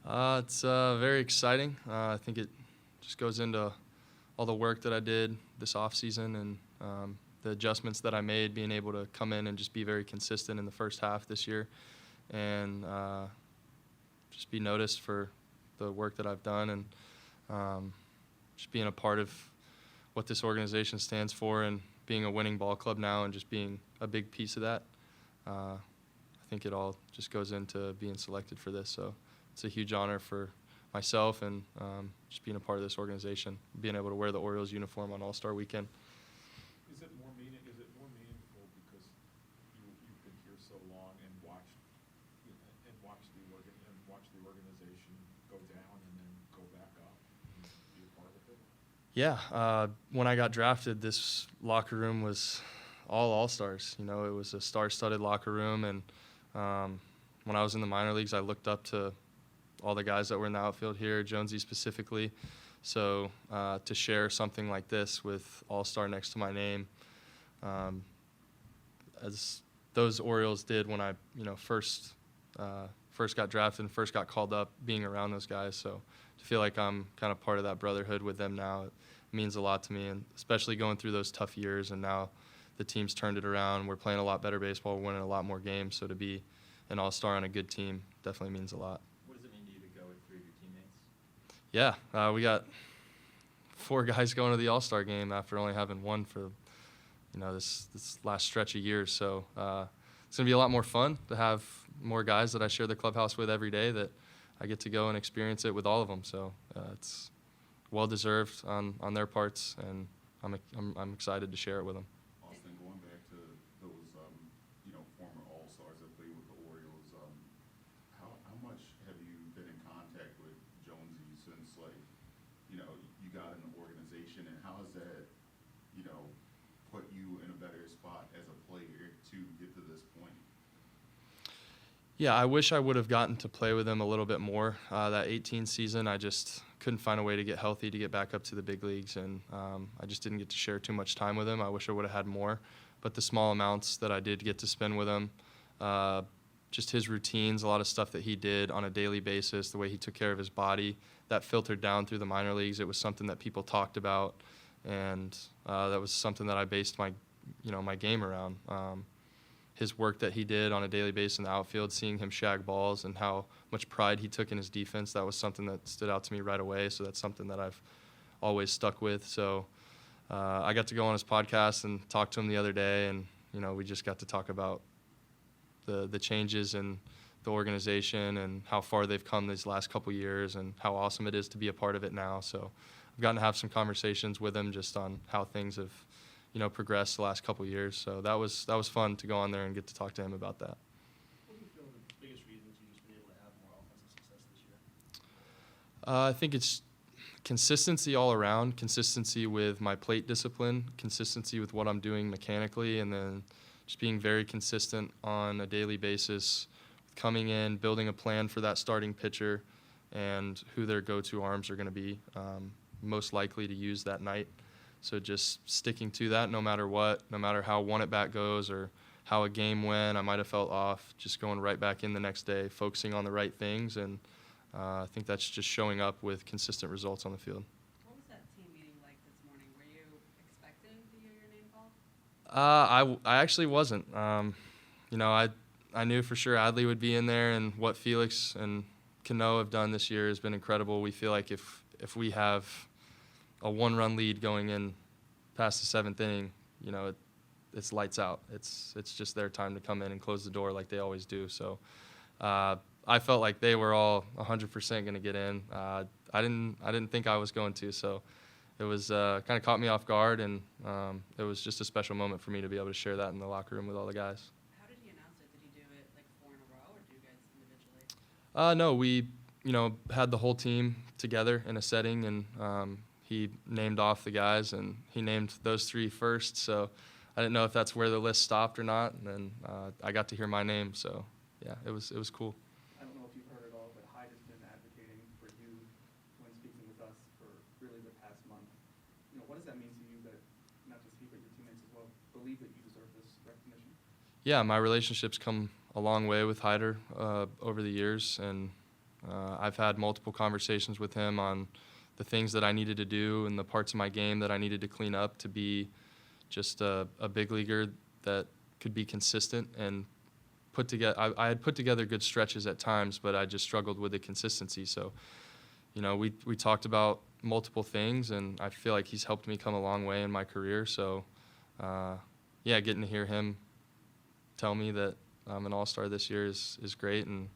It's very exciting. I think it just goes into all the work that I did this offseason and the adjustments that I made, being able to come in and just be very consistent in the first half this year and just be noticed for the work that I've done and just being a part of what this organization stands for and being a winning ball club now and just being a big piece of that. I think it all just goes into being selected for this. So it's a huge honor for myself and just being a part of this organization, being able to wear the Orioles uniform on All-Star Weekend. Is it more meaningful because you've been here so long and watched the organization go down and then go back up and be a part of it? Yeah, when I got drafted, this locker room was all All-Stars. You know, it was a star-studded locker room, and when I was in the minor leagues, I looked up to all the guys that were in the outfield here, Jonesy specifically. So to share something like this with All-Star next to my name, as those Orioles did when I, first got drafted and first got called up, being around those guys. So to feel like I'm kind of part of that brotherhood with them now, it means a lot to me, and especially going through those tough years. And now the team's turned it around. We're playing a lot better baseball. We're winning a lot more games. So to be an All-Star on a good team definitely means a lot. What does it mean to you to go with 3 of your teammates? Yeah, we got 4 guys going to the All-Star game after only having one for, this last stretch of years. So it's going to be a lot more fun to have more guys that I share the clubhouse with every day that I get to go and experience it with all of them. So it's well-deserved on their parts, and I'm excited to share it with them. Austin, going back to those, former All-Stars that played with the Orioles, how much have you been in contact with Jonesy since, you got in the organization, and how has that, put you in a better spot as a player to get to this point? Yeah, I wish I would have gotten to play with him a little bit more. That 18 season, I just couldn't find a way to get healthy to get back up to the big leagues, and I just didn't get to share too much time with him. I wish I would have had more, but the small amounts that I did get to spend with him, just his routines, a lot of stuff that he did on a daily basis, the way he took care of his body, that filtered down through the minor leagues. It was something that people talked about, and that was something that I based my game around. His work that he did on a daily basis in the outfield, seeing him shag balls and how much pride he took in his defense, that was something that stood out to me right away. So that's something that I've always stuck with. So I got to go on his podcast and talk to him the other day, and we just got to talk about the changes in the organization and how far they've come these last couple years and how awesome it is to be a part of it now. So I've gotten to have some conversations with him just on how things have progressed the last couple years. So that was fun to go on there and get to talk to him about that. What do you feel are the biggest reasons you've just been able to have more offensive success this year? I think it's consistency all around, consistency with my plate discipline, consistency with what I'm doing mechanically, and then just being very consistent on a daily basis, coming in, building a plan for that starting pitcher and who their go-to arms are going to be most likely to use that night. So just sticking to that no matter what, no matter how one at-bat goes or how a game went, I might have felt off, just going right back in the next day, focusing on the right things, and I think that's just showing up with consistent results on the field. What was that team meeting like this morning? Were you expecting to hear your name called? I actually wasn't. I knew for sure Adley would be in there, and what Felix and Cano have done this year has been incredible. We feel like if we have a 1-run lead going in past the 7th inning, it's lights out. It's just their time to come in and close the door like they always do. So I felt like they were all 100% going to get in. I didn't think I was going to, so it was kind of caught me off guard, and it was just a special moment for me to be able to share that in the locker room with all the guys. How did he announce it? Did he do it like 4 in a row, or do you guys individually? No, we had the whole team together in a setting, and he named off the guys, and he named those 3 first. So I didn't know if that's where the list stopped or not. And then I got to hear my name. So yeah, it was cool. I don't know if you've heard it all, but Hyde has been advocating for you when speaking with us for really the past month. What does that mean to you that not just he but your teammates as well believe that you deserve this recognition? Yeah, my relationships come a long way with Hyder over the years, and I've had multiple conversations with him on the things that I needed to do and the parts of my game that I needed to clean up to be just a big leaguer that could be consistent and put together. I had put together good stretches at times, but I just struggled with the consistency. So, we talked about multiple things, and I feel like he's helped me come a long way in my career. So, getting to hear him tell me that I'm an All-Star this year is great, and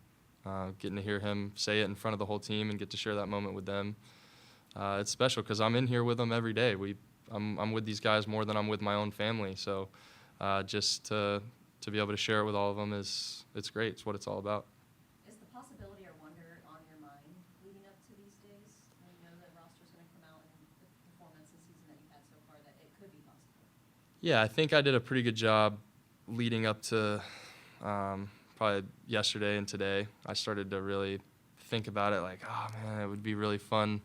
getting to hear him say it in front of the whole team and get to share that moment with them, it's special because I'm in here with them every day. I'm with these guys more than I'm with my own family. So, just to be able to share it with all of them it's great. It's what it's all about. Is the possibility or wonder on your mind leading up to these days? When you know the roster's going to come out and the performance this season that you've had so far, that it could be possible? Yeah, I think I did a pretty good job leading up to probably yesterday and today. I started to really think about it like, oh, man, it would be really fun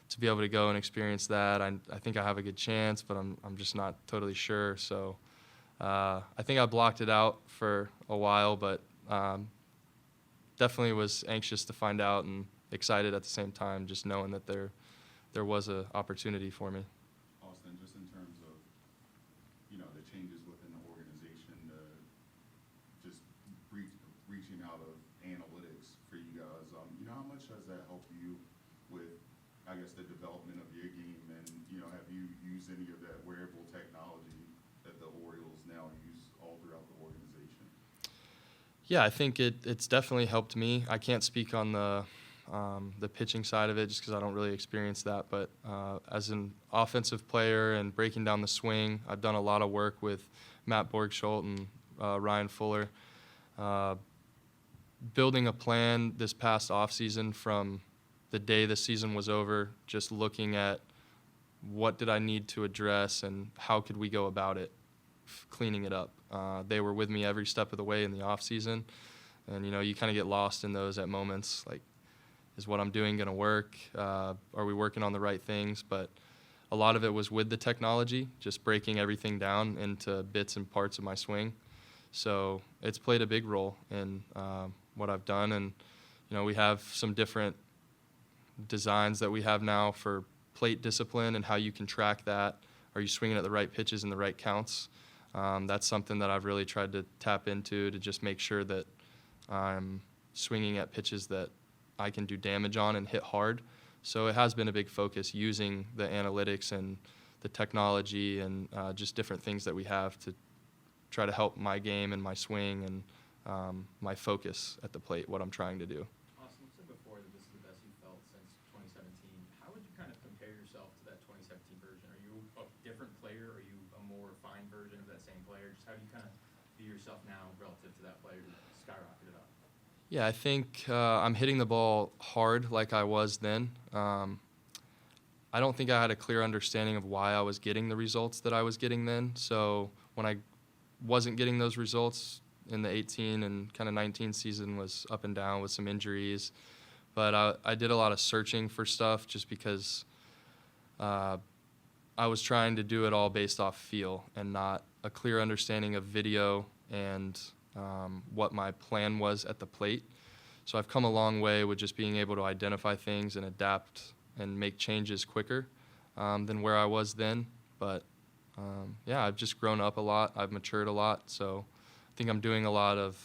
to be able to go and experience that. I think I have a good chance, but I'm just not totally sure. So I think I blocked it out for a while, but definitely was anxious to find out and excited at the same time, just knowing that there was an opportunity for me. Austin, just in terms of, the changes within the organization, just reaching out of analytics for you guys, how much has that helped you with, I guess, the development of your game? And, have you used any of that wearable technology that the Orioles now use all throughout the organization? Yeah, I think it's definitely helped me. I can't speak on the pitching side of it just because I don't really experience that. But as an offensive player and breaking down the swing, I've done a lot of work with Matt Borgschult and Ryan Fuller. Building a plan this past offseason from the day the season was over, just looking at what did I need to address and how could we go about it, cleaning it up. They were with me every step of the way in the offseason. And, you kind of get lost in those at moments, like, is what I'm doing going to work? Are we working on the right things? But a lot of it was with the technology, just breaking everything down into bits and parts of my swing. So it's played a big role in what I've done. And, we have some different designs that we have now for plate discipline and how you can track that. Are you swinging at the right pitches and the right counts? That's something that I've really tried to tap into to just make sure that I'm swinging at pitches that I can do damage on and hit hard. So it has been a big focus using the analytics and the technology and just different things that we have to try to help my game and my swing and my focus at the plate, what I'm trying to do. Austin, you said before that this is the best you felt since 2017. How would you kind of compare yourself to that 2017 version? Are you a different player? Are you a more refined version of that same player? Just how do you kind of view yourself now relative to that player who skyrocketed up? Yeah, I think I'm hitting the ball hard like I was then. I don't think I had a clear understanding of why I was getting the results that I was getting then. So when I wasn't getting those results in the 18 and kind of 19 season was up and down with some injuries. But I did a lot of searching for stuff just because I was trying to do it all based off feel and not a clear understanding of video and what my plan was at the plate. So I've come a long way with just being able to identify things and adapt and make changes quicker than where I was then. But I've just grown up a lot. I've matured a lot. So I think I'm doing a lot of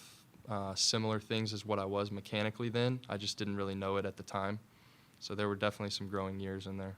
similar things as what I was mechanically then. I just didn't really know it at the time. So there were definitely some growing years in there.